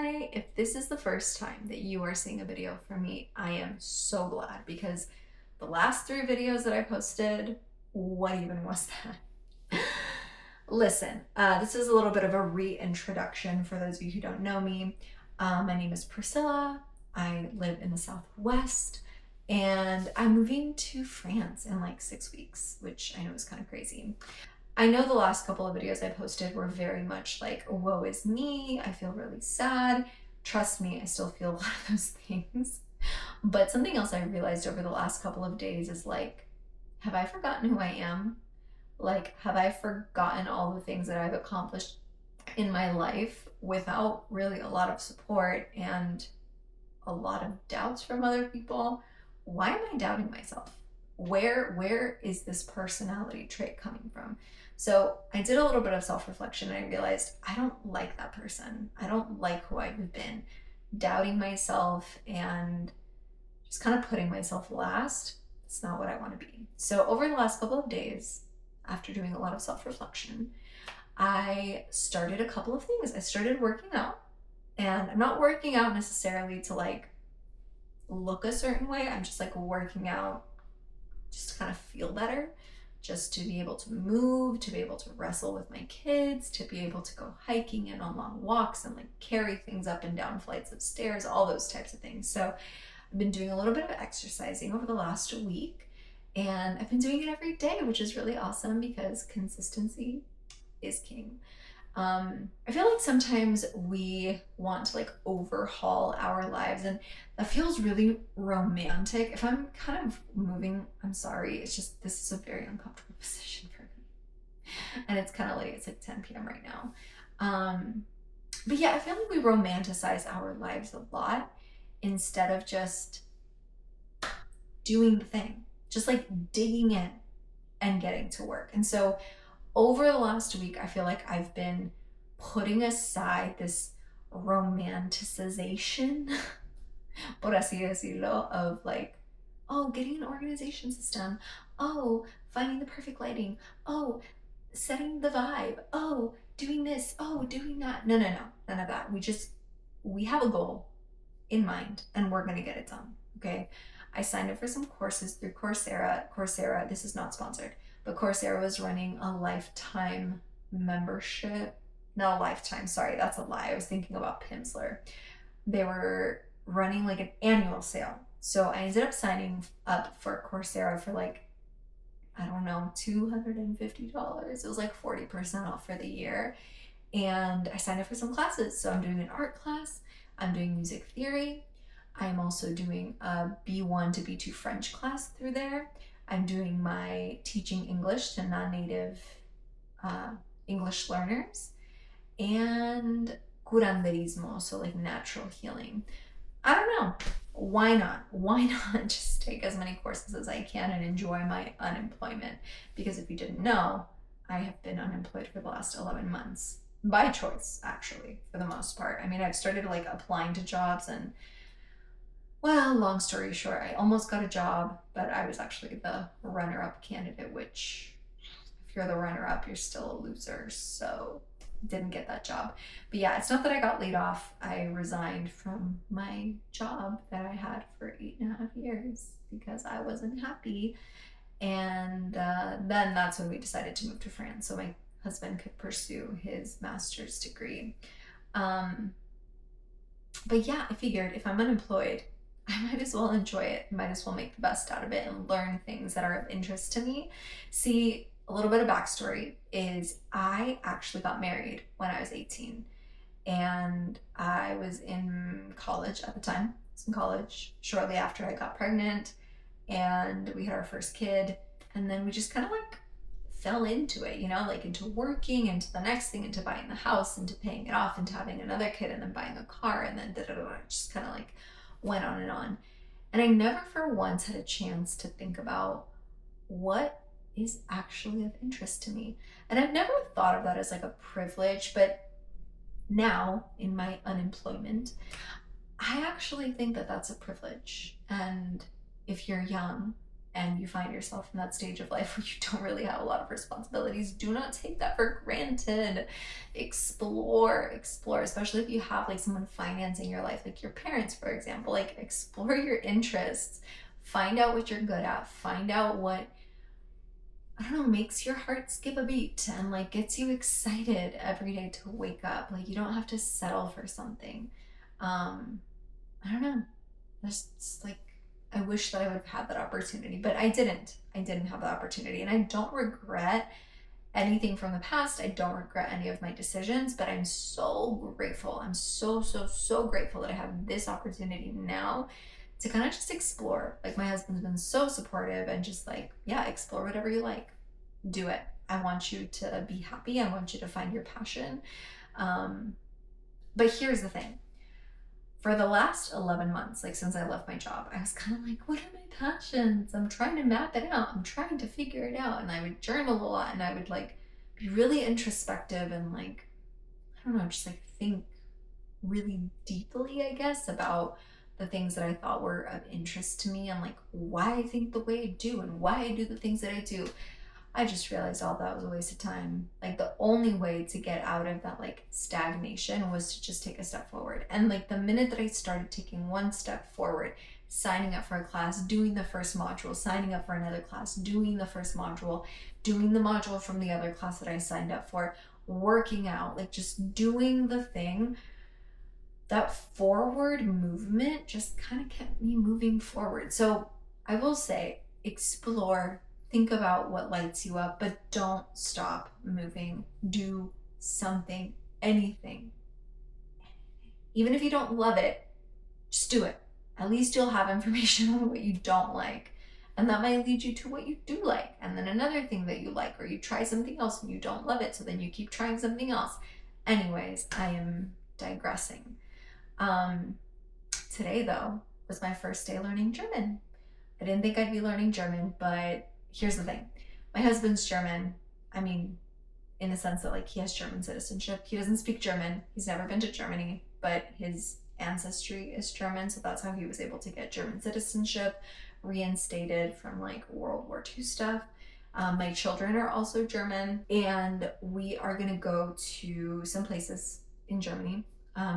Hi, if this is the first time that you are seeing a video from me, I am so glad because the last 3 videos that I posted, what even was that? Listen, this is a little bit of a reintroduction for those of you who don't know me. My name is Priscilla. I live in the Southwest and I'm moving to France in like 6 weeks, which I know is kind of crazy. I know the last couple of videos I posted were very much like, woe is me, I feel really sad. Trust me, I still feel a lot of those things. But something else I realized over the last couple of days is like, have I forgotten who I am? Like, have I forgotten all the things that I've accomplished in my life without really a lot of support and a lot of doubts from other people? Why am I doubting myself? Where is this personality trait coming from? So I did a little bit of self-reflection and I realized I don't like that person. I don't like who I've been, doubting myself and just kind of putting myself last. It's not what I want to be. So over the last couple of days, after doing a lot of self-reflection, I started a couple of things. I started working out, and I'm not working out necessarily to like look a certain way. I'm just like working out just to kind of feel better, just to be able to move, to be able to wrestle with my kids, to be able to go hiking and on long walks and like carry things up and down flights of stairs, all those types of things. So I've been doing a little bit of exercising over the last week, and I've been doing it every day, which is really awesome because consistency is king. I feel like sometimes we want to like overhaul our lives, and that feels really romantic. If I'm kind of moving, I'm sorry. It's just, this is a very uncomfortable position for me. And it's kind of late. It's like 10 p.m. right now. But yeah, I feel like we romanticize our lives a lot instead of just doing the thing, just like digging in and getting to work. And so over the last week, I feel like I've been putting aside this romanticization, por así decirlo, of like, oh, getting an organization system, oh, finding the perfect lighting, oh, setting the vibe, oh, doing this, oh, doing that. No, none of that. We have a goal in mind and we're going to get it done. Okay. I signed up for some courses through Coursera. Coursera, this is not sponsored, but Coursera was running a lifetime membership. Not a lifetime, sorry, that's a lie. I was thinking about Pimsleur. They were running like an annual sale. So I ended up signing up for Coursera for like, I don't know, $250. It was like 40% off for the year. And I signed up for some classes. So I'm doing an art class, I'm doing music theory, I'm also doing a B1 to B2 French class through there. I'm doing my teaching English to non-native English learners, and curanderismo, so like natural healing. I don't know. Why not? Why not just take as many courses as I can and enjoy my unemployment? Because if you didn't know, I have been unemployed for the last 11 months. By choice, actually, for the most part. I mean, I've started like applying to jobs and, well, long story short, I almost got a job, but I was actually the runner-up candidate, which if you're the runner-up, you're still a loser. So didn't get that job. But yeah, it's not that I got laid off. I resigned from my job that I had for 8.5 years because I wasn't happy. And then that's when we decided to move to France so my husband could pursue his master's degree. But yeah, I figured if I'm unemployed, I might as well enjoy it. I might as well make the best out of it and learn things that are of interest to me. See, a little bit of backstory is I actually got married when I was 18, and I was in college at the time. I was in college shortly after I got pregnant, and we had our first kid, and then we just kind of like fell into it, you know, like into working, into the next thing, into buying the house, into paying it off, into having another kid, and then buying a car, and then just kind of like went on and on. And I never for once had a chance to think about what is actually of interest to me. And I've never thought of that as like a privilege, but now in my unemployment, I actually think that that's a privilege. And if you're young and you find yourself in that stage of life where you don't really have a lot of responsibilities, do not take that for granted. Explore, especially if you have like someone financing your life, like your parents, for example. Like, explore your interests, find out what you're good at, find out what, I don't know, makes your heart skip a beat and like gets you excited every day to wake up. Like, you don't have to settle for something. I don't know. Just like, I wish that I would have had that opportunity, but I didn't. I didn't have the opportunity, and I don't regret anything from the past. I don't regret any of my decisions, but I'm so grateful. I'm so grateful that I have this opportunity now to kind of just explore. Like, my husband's been so supportive and just like, yeah, explore whatever you like. Do it. I want you to be happy. I want you to find your passion. But here's the thing. For the last 11 months, like since I left my job, I was kind of like, what are my passions? I'm trying to map it out. I'm trying to figure it out. And I would journal a lot, and I would like be really introspective and like, I don't know, just like think really deeply, I guess, about the things that I thought were of interest to me and like why I think the way I do and why I do the things that I do. I just realized all that was a waste of time. Like, the only way to get out of that like stagnation was to just take a step forward. And like the minute that I started taking one step forward, signing up for a class, doing the first module, signing up for another class, doing the first module, doing the module from the other class that I signed up for, working out, like just doing the thing, that forward movement just kind of kept me moving forward. So I will say, explore, think about what lights you up, but don't stop moving. Do something, anything. Even if you don't love it, just do it. At least you'll have information on what you don't like. And that might lead you to what you do like. And then another thing that you like, or you try something else and you don't love it, so then you keep trying something else. Anyways, I am digressing. Today, though, was my first day learning German. I didn't think I'd be learning German, but here's the thing. My husband's German. I mean, in the sense that like he has German citizenship. He doesn't speak German. He's never been to Germany, but his ancestry is German, so that's how he was able to get German citizenship reinstated from like World War II stuff. My children are also German, and we are gonna go to some places in Germany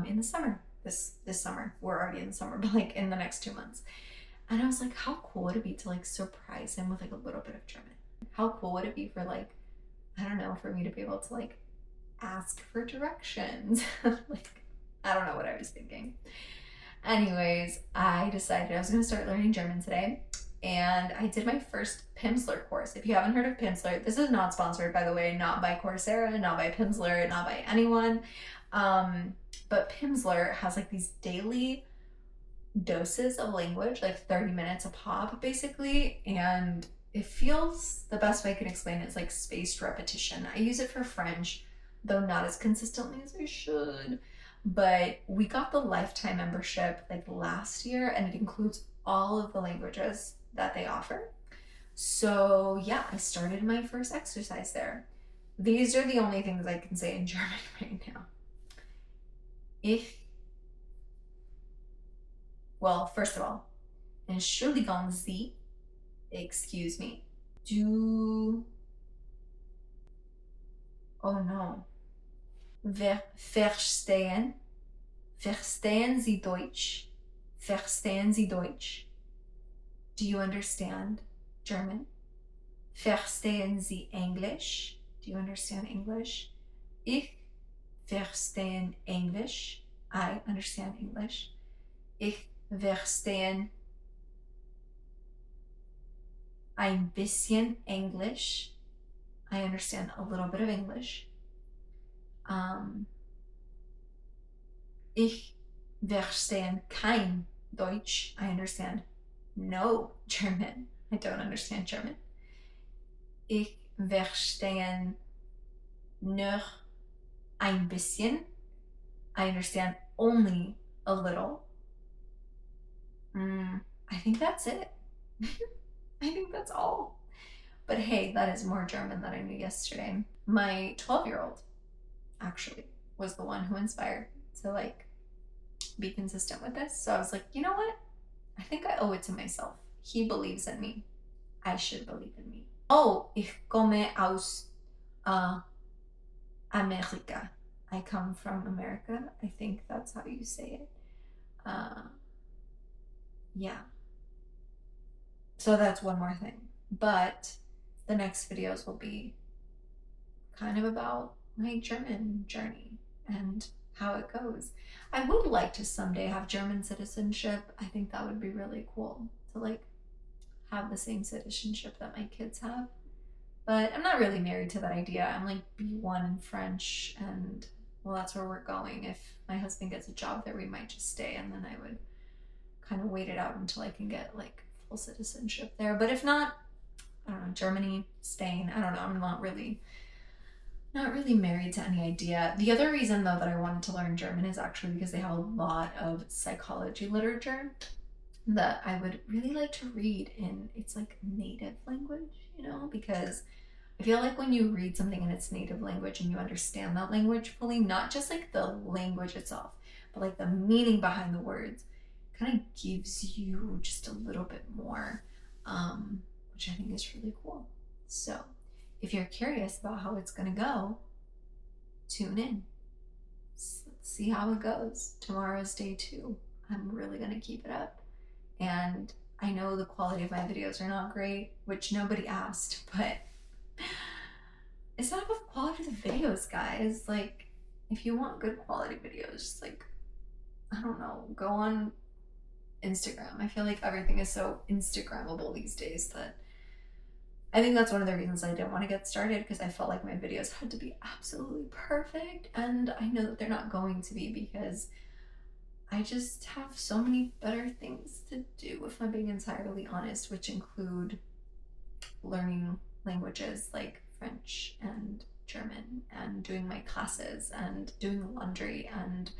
in the summer. This summer. We're already in the summer, but like in the next 2 months. And I was like, how cool would it be to like surprise him with like a little bit of German? How cool would it be for like, I don't know, for me to be able to like ask for directions? Like, I don't know what I was thinking. Anyways, I decided I was going to start learning German today, and I did my first Pimsleur course. If you haven't heard of Pimsleur, this is not sponsored, by the way, not by Coursera, not by Pimsleur, not by anyone. But Pimsleur has like these daily doses of language, like 30 minutes a pop, basically, and it feels, the best way I can explain it is like spaced repetition. I use it for French, though not as consistently as I should. But we got the lifetime membership like last year, and it includes all of the languages that they offer. So yeah, I started my first exercise there. These are the only things I can say in German right now. Well, first of all, entschuldigen Sie, excuse me. Oh no. Verstehen Sie Deutsch? Verstehen Sie Deutsch? Do you understand German? Verstehen Sie English? Do you understand English? Ich verstehe English. I understand English. Ich verstehe ein bisschen English. I understand a little bit of English. Ich verstehe kein Deutsch. I understand no German. I don't understand German. Ich verstehe nur ein bisschen. I understand only a little. I think that's it. I think that's all. But hey, that is more German than I knew yesterday. My 12-year-old actually was the one who inspired to like be consistent with this. So I was like, you know what? I think I owe it to myself. He believes in me. I should believe in me. Oh, ich komme aus America. I come from America. I think that's how you say it. Uh, yeah. So that's one more thing. But the next videos will be kind of about my German journey and how it goes. I would like to someday have German citizenship. I think that would be really cool to like have the same citizenship that my kids have. But I'm not really married to that idea. I'm like B1 in French, and well, that's where we're going. If my husband gets a job there, we might just stay, and then I would kind of wait it out until I can get like full citizenship there. But if not, I don't know, Germany, Spain, I don't know. I'm not really married to any idea. The other reason though that I wanted to learn German is actually because they have a lot of psychology literature that I would really like to read in its like native language, because I feel like when you read something in its native language and you understand that language fully, not just like the language itself, but like the meaning behind the words, kind of gives you just a little bit more, which I think is really cool. So if you're curious about how it's going to go, tune in. Let's see how it goes. Tomorrow's day 2. I'm really going to keep it up. And I know the quality of my videos are not great, which nobody asked, but it's not about the quality of the videos, guys. Like, if you want good quality videos, just like, I don't know, go on Instagram. I feel like everything is so Instagrammable these days that I think that's one of the reasons I didn't want to get started, because I felt like my videos had to be absolutely perfect, and I know that they're not going to be, because I just have so many better things to do, if I'm being entirely honest, which include learning languages like French and German, and doing my classes, and doing laundry, and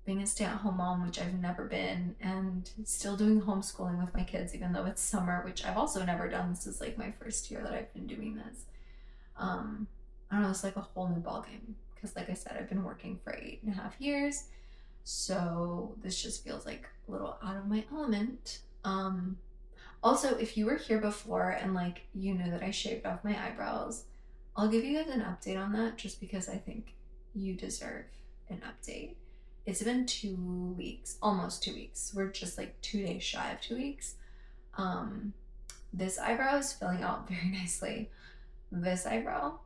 being a stay-at-home mom, which I've never been, and still doing homeschooling with my kids, even though it's summer, which I've also never done. This is like my first year that I've been doing this. I don't know, it's like a whole new ballgame, because like I said, I've been working for 8.5 years, so this just feels like a little out of my element. Also, if you were here before and like you knew that I shaved off my eyebrows, I'll give you guys an update on that, just because I think you deserve an update. It's been 2 weeks, almost 2 weeks. We're just like 2 days shy of 2 weeks. This eyebrow is filling out very nicely. This eyebrow,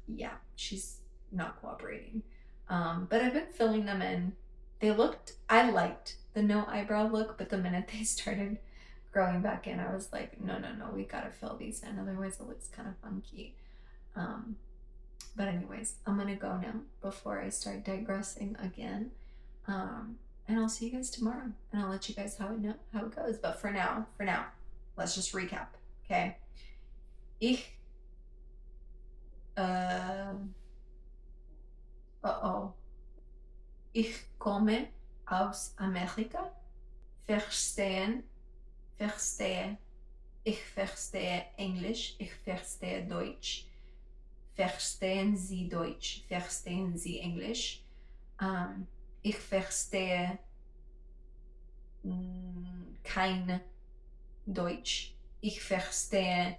yeah, she's not cooperating. But I've been filling them in. I liked the no eyebrow look, but the minute they started growing back in, I was like, no, we gotta fill these in, otherwise it looks kind of funky. But anyways, I'm gonna go now before I start digressing again. And I'll see you guys tomorrow, and I'll let you guys how it goes. But for now, let's just recap, okay? Ich, ich komme aus Amerika. Verstehen, verstehe. Ich verstehe Englisch, ich verstehe Deutsch. Verstehen Sie Deutsch? Verstehen Sie Englisch? Ich verstehe kein Deutsch. Ich verstehe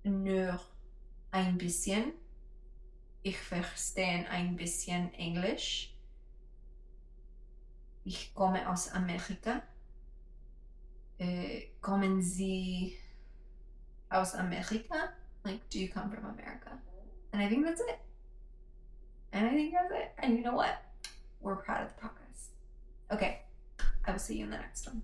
nur ein bisschen. Ich verstehe ein bisschen Englisch. Ich komme aus Amerika. Kommen Sie aus America? Like, do you come from America? And I think that's it. And you know what? We're proud of the progress. Okay, I will see you in the next one.